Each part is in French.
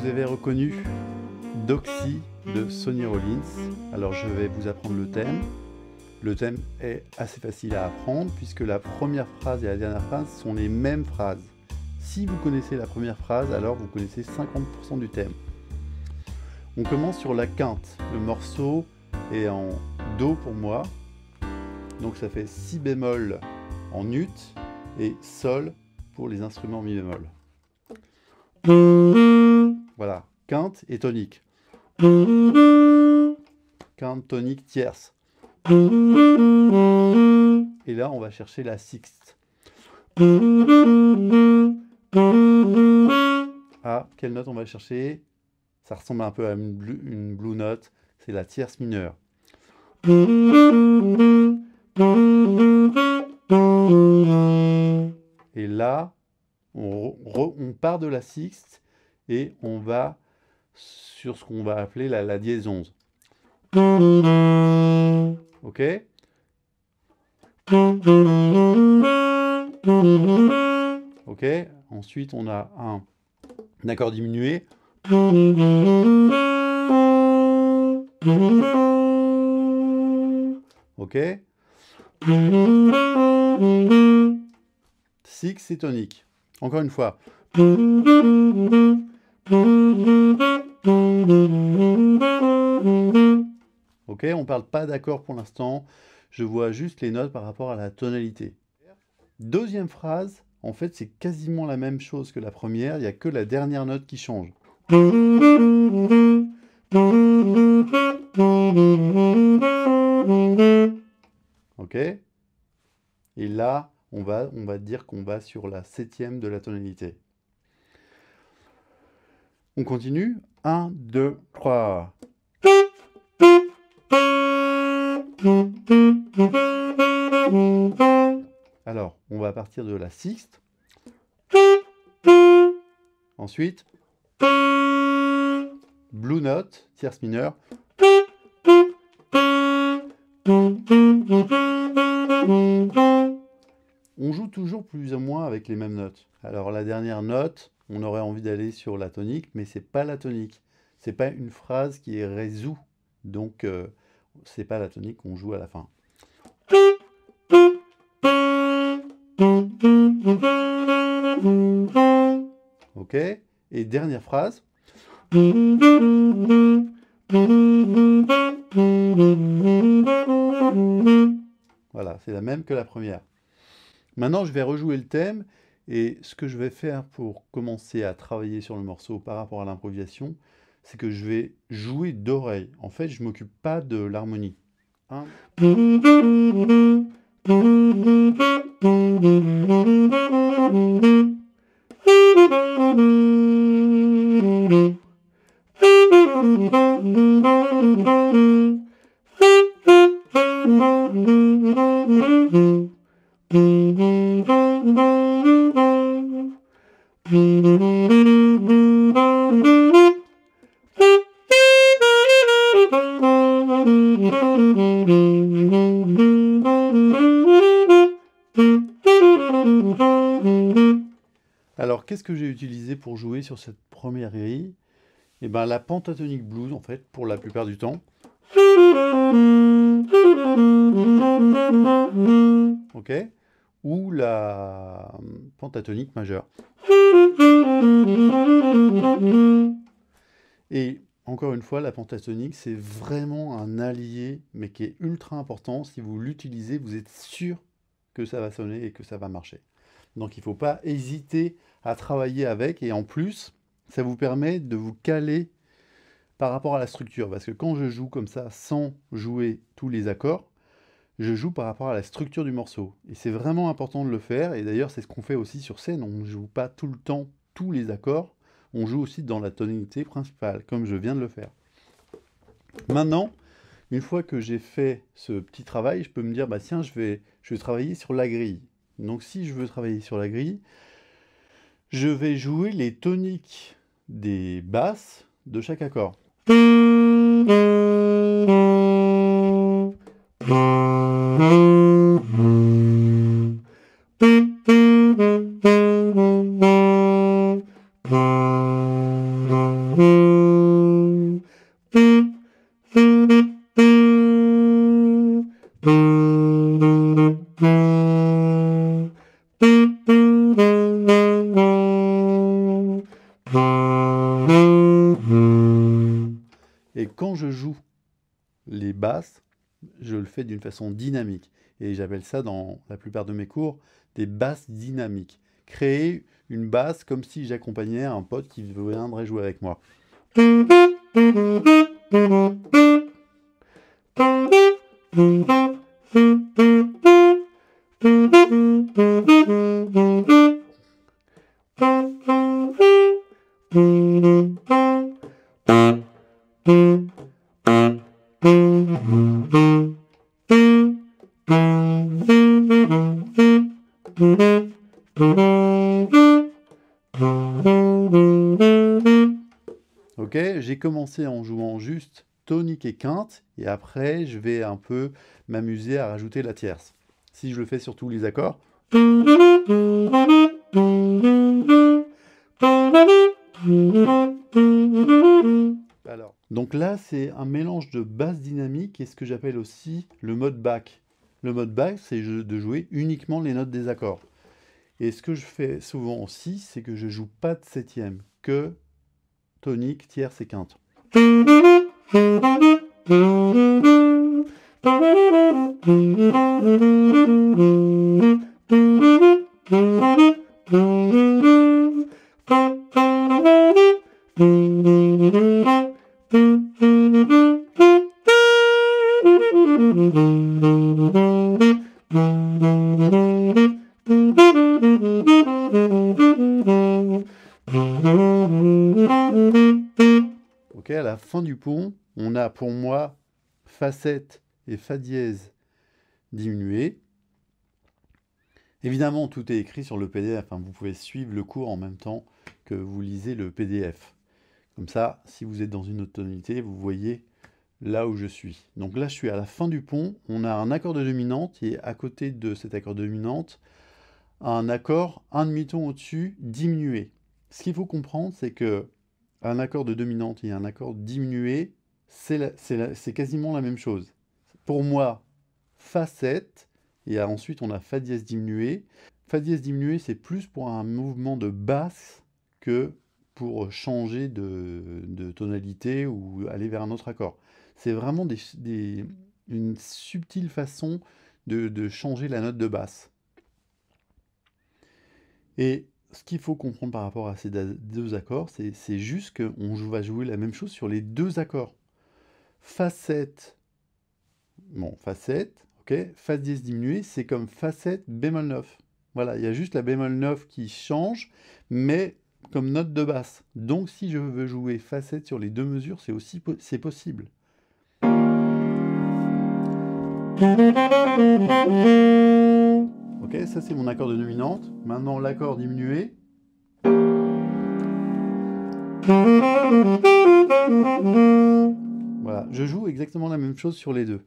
vous avez reconnu Doxy de Sonny Rollins. Alors je vais vous apprendre le thème. Le thème est assez facile à apprendre puisque la première phrase et la dernière phrase sont les mêmes phrases. Si vous connaissez la première phrase, alors vous connaissez 50% du thème. On commence sur la quinte. Le morceau est en Do pour moi. Donc ça fait Si bémol en ut et Sol pour les instruments mi bémol. Voilà, quinte et tonique. Quinte, tonique, tierce. Et là, on va chercher la sixte. Ah, quelle note on va chercher? Ça ressemble un peu à une blue note. C'est la tierce mineure. Et là, on part de la sixte et on va sur ce qu'on va appeler la dièse 11. Ok? Ok? Ensuite, on a un accord diminué. Ok? Six, c'est tonique. Encore une fois. Ok, on ne parle pas d'accord pour l'instant. Je vois juste les notes par rapport à la tonalité. Deuxième phrase, en fait, c'est quasiment la même chose que la première. Il n'y a que la dernière note qui change. Ok? Et là, on va dire qu'on va sur la septième de la tonalité. On continue. 1, 2, 3. Alors, on va partir de la sixte. Ensuite, blue note, tierce mineure. On joue toujours plus ou moins avec les mêmes notes. Alors la dernière note, on aurait envie d'aller sur la tonique, mais c'est pas la tonique. C'est pas une phrase qui est résout. Donc c'est pas la tonique qu'on joue à la fin. Ok? Et dernière phrase. Voilà, c'est la même que la première. Maintenant, je vais rejouer le thème et ce que je vais faire pour commencer à travailler sur le morceau par rapport à l'improvisation, c'est que je vais jouer d'oreille. En fait, je ne m'occupe pas de l'harmonie. Alors, qu'est-ce que j'ai utilisé pour jouer sur cette première grille? Eh bien, la pentatonique blues, en fait, pour la plupart du temps. Ok? Ou la pentatonique majeure. Et encore une fois, la pentatonique, c'est vraiment un allié, mais qui est ultra important. Si vous l'utilisez, vous êtes sûr que ça va sonner et que ça va marcher. Donc il ne faut pas hésiter à travailler avec. Et en plus, ça vous permet de vous caler par rapport à la structure. Parce que quand je joue comme ça, sans jouer tous les accords, je joue par rapport à la structure du morceau. Et c'est vraiment important de le faire. Et d'ailleurs, c'est ce qu'on fait aussi sur scène. On ne joue pas tout le temps tous les accords. On joue aussi dans la tonalité principale, comme je viens de le faire. Maintenant, une fois que j'ai fait ce petit travail, je peux me dire, bah tiens, je vais travailler sur la grille. Donc si je veux travailler sur la grille, je vais jouer les toniques des basses de chaque accord. Et quand je joue les basses, je le fais d'une façon dynamique. Et j'appelle ça dans la plupart de mes cours des basses dynamiques. Créer une basse comme si j'accompagnais un pote qui viendrait jouer avec moi. Ok, j'ai commencé en jouant juste tonique et quinte, et après je vais un peu m'amuser à rajouter la tierce. Si je le fais sur tous les accords. Alors, donc là, c'est un mélange de basse dynamique et ce que j'appelle aussi le mode back. Le mode back, c'est de jouer uniquement les notes des accords. Et ce que je fais souvent aussi, c'est que je joue pas de septième, que tonique, tierce et quinte. Ok, à la fin du pont, on a pour moi Fa7 et Fa dièse diminué. Évidemment, tout est écrit sur le PDF, hein. Vous pouvez suivre le cours en même temps que vous lisez le PDF. Comme ça, si vous êtes dans une autre tonalité, vous voyez là où je suis. Donc là, je suis à la fin du pont. On a un accord de dominante et à côté de cet accord de dominante, un accord, un demi-ton au-dessus, diminué. Ce qu'il faut comprendre, c'est que un accord de dominante et un accord diminué, c'est quasiment la même chose. Pour moi, Fa7, et ensuite on a Fa dièse diminué. Fa dièse diminué, c'est plus pour un mouvement de basse que pour changer de tonalité ou aller vers un autre accord. C'est vraiment une subtile façon de changer la note de basse. Et ce qu'il faut comprendre par rapport à ces deux accords, c'est juste qu'on va jouer la même chose sur les deux accords. Fa7, bon, Fa7, ok, Fa dièse diminué, c'est comme Fa7 bémol 9. Voilà, il y a juste la bémol 9 qui change, mais comme note de basse. Donc si je veux jouer Fa7 sur les deux mesures, c'est possible. Ok, ça c'est mon accord de dominante. Maintenant l'accord diminué. Voilà, je joue exactement la même chose sur les deux.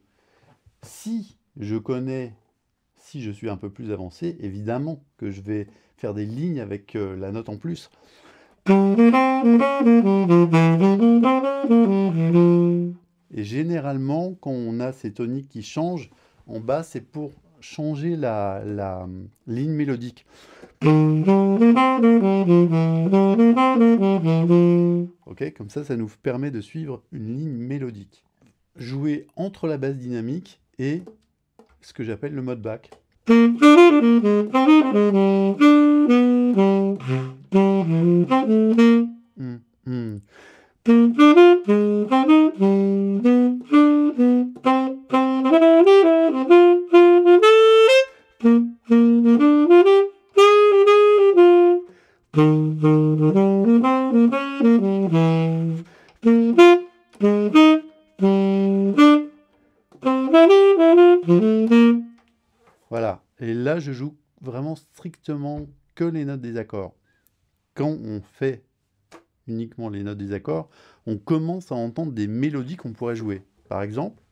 Si je suis un peu plus avancé, évidemment que je vais faire des lignes avec la note en plus. Et généralement, quand on a ces toniques qui changent, en bas, c'est pour changer la ligne mélodique. Ok, comme ça nous permet de suivre une ligne mélodique. Jouer entre la basse dynamique et ce que j'appelle le mode back. Voilà, et là je joue vraiment strictement que les notes des accords. Quand on fait uniquement les notes des accords, on commence à entendre des mélodies qu'on pourrait jouer. Par exemple,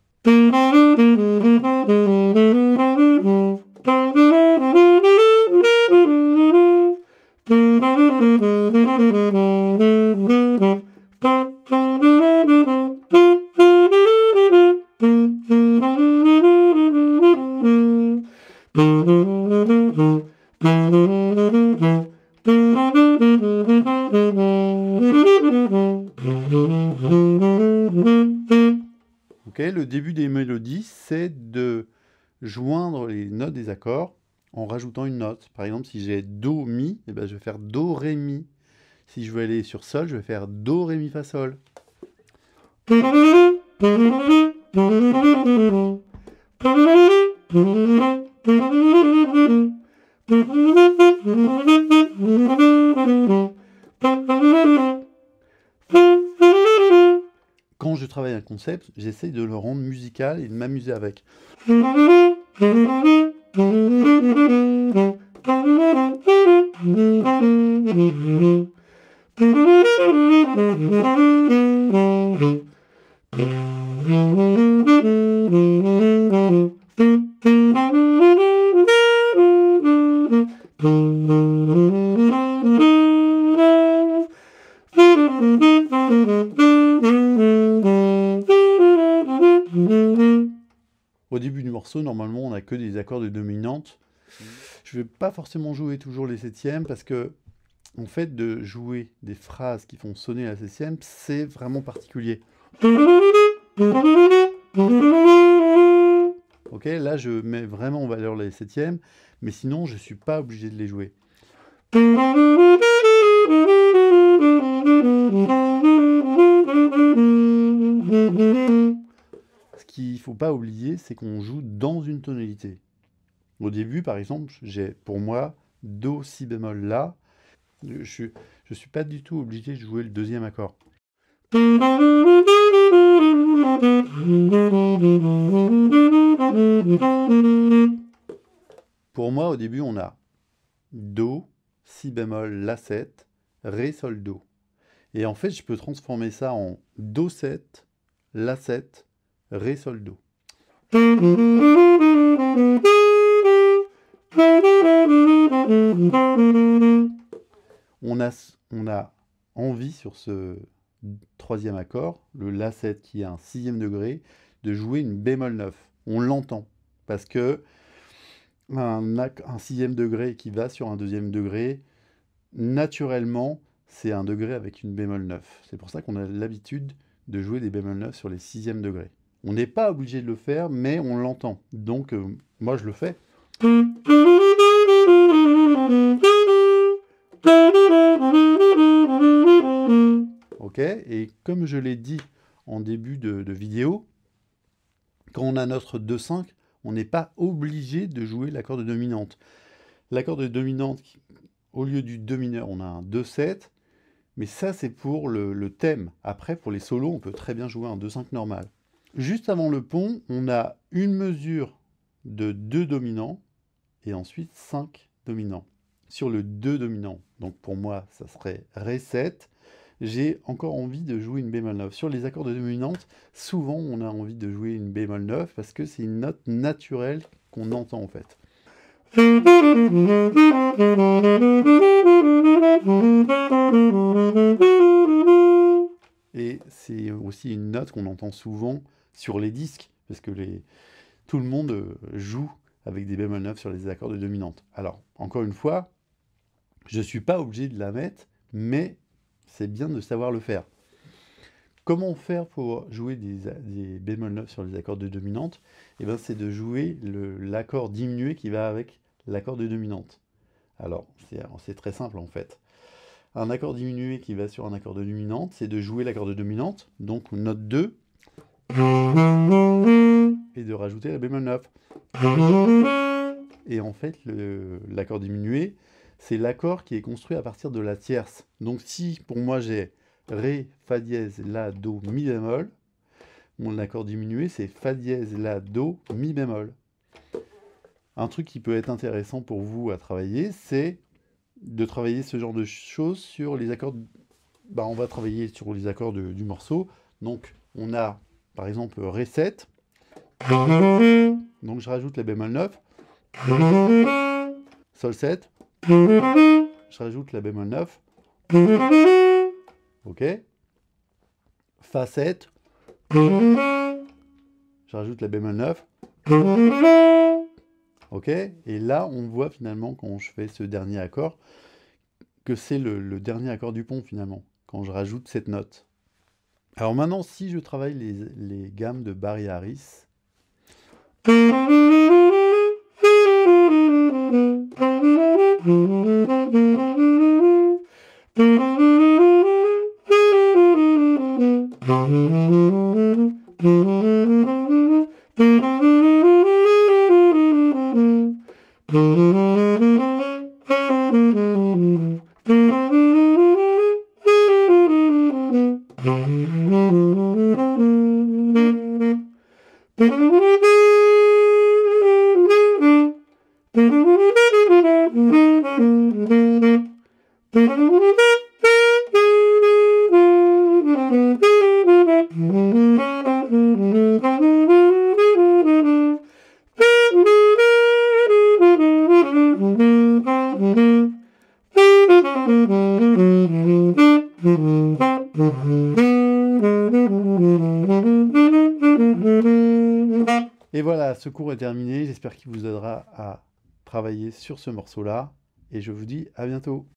Ok, le début des mélodies, c'est de joindre les notes des accords en rajoutant une note. Par exemple, si j'ai Do, Mi, eh ben, je vais faire Do, Ré, Mi. Si je veux aller sur Sol, je vais faire Do, Ré, Mi, Fa, Sol. Quand je travaille un concept, j'essaye de le rendre musical et de m'amuser avec. Au début du morceau, normalement, on n'a que des accords de dominante. Je ne vais pas forcément jouer toujours les septièmes parce que, en fait, de jouer des phrases qui font sonner la septième, c'est vraiment particulier. Ok, là, je mets vraiment en valeur les septièmes, mais sinon, je ne suis pas obligé de les jouer. Ce qu'il ne faut pas oublier, c'est qu'on joue dans une tonalité. Au début, par exemple, j'ai pour moi Do, Si bémol, La. Je suis pas du tout obligé de jouer le deuxième accord. Pour moi, au début, on a Do, Si bémol, La7, Ré, Sol, Do. Et en fait, je peux transformer ça en Do7, La7, Ré, Sol, Do. On a envie sur ce troisième accord, le La7 qui est un sixième degré, de jouer une bémol 9. On l'entend parce que un sixième degré qui va sur un deuxième degré, naturellement, c'est un degré avec une bémol 9. C'est pour ça qu'on a l'habitude de jouer des bémol 9 sur les sixièmes degrés. On n'est pas obligé de le faire, mais on l'entend. Donc, moi, je le fais. Ok, et comme je l'ai dit en début de vidéo, quand on a notre 2-5, on n'est pas obligé de jouer l'accord de dominante. L'accord de dominante, au lieu du Do mineur, on a un 2-7, mais ça c'est pour le thème. Après, pour les solos, on peut très bien jouer un 2-5 normal. Juste avant le pont, on a une mesure de 2 dominants et ensuite 5 dominants. Sur le 2 dominant, donc pour moi, ça serait Ré 7, j'ai encore envie de jouer une bémol 9. Sur les accords de dominante, souvent on a envie de jouer une bémol 9 parce que c'est une note naturelle qu'on entend en fait. Et c'est aussi une note qu'on entend souvent sur les disques, parce que tout le monde joue avec des bémol 9 sur les accords de dominante. Alors, encore une fois, je ne suis pas obligé de la mettre, mais c'est bien de savoir le faire. Comment faire pour jouer des bémol 9 sur les accords de dominante? Eh bien, c'est de jouer l'accord diminué qui va avec l'accord de dominante. Alors, c'est très simple en fait. Un accord diminué qui va sur un accord de dominante, c'est de jouer l'accord de dominante, donc note 2, et de rajouter la bémol 9. Et en fait, l'accord diminué, c'est l'accord qui est construit à partir de la tierce. Donc si pour moi j'ai Ré, Fa dièse, La, Do, Mi bémol, mon accord diminué c'est Fa dièse, La, Do, Mi bémol. Un truc qui peut être intéressant pour vous à travailler, c'est de travailler ce genre de choses sur les accords. On va travailler sur les accords du morceau. Donc on a par exemple Ré 7. Donc je rajoute la bémol 9. Sol 7. Je rajoute la bémol 9. Ok. Fa 7. Je rajoute la bémol 9. Ok. Et là, on voit finalement quand je fais ce dernier accord que c'est le dernier accord du pont finalement, quand je rajoute cette note. Alors maintenant, si je travaille les gammes de Barry Harris, et voilà, ce cours est terminé. J'espère qu'il vous aidera à travailler sur ce morceau-là. Et je vous dis à bientôt.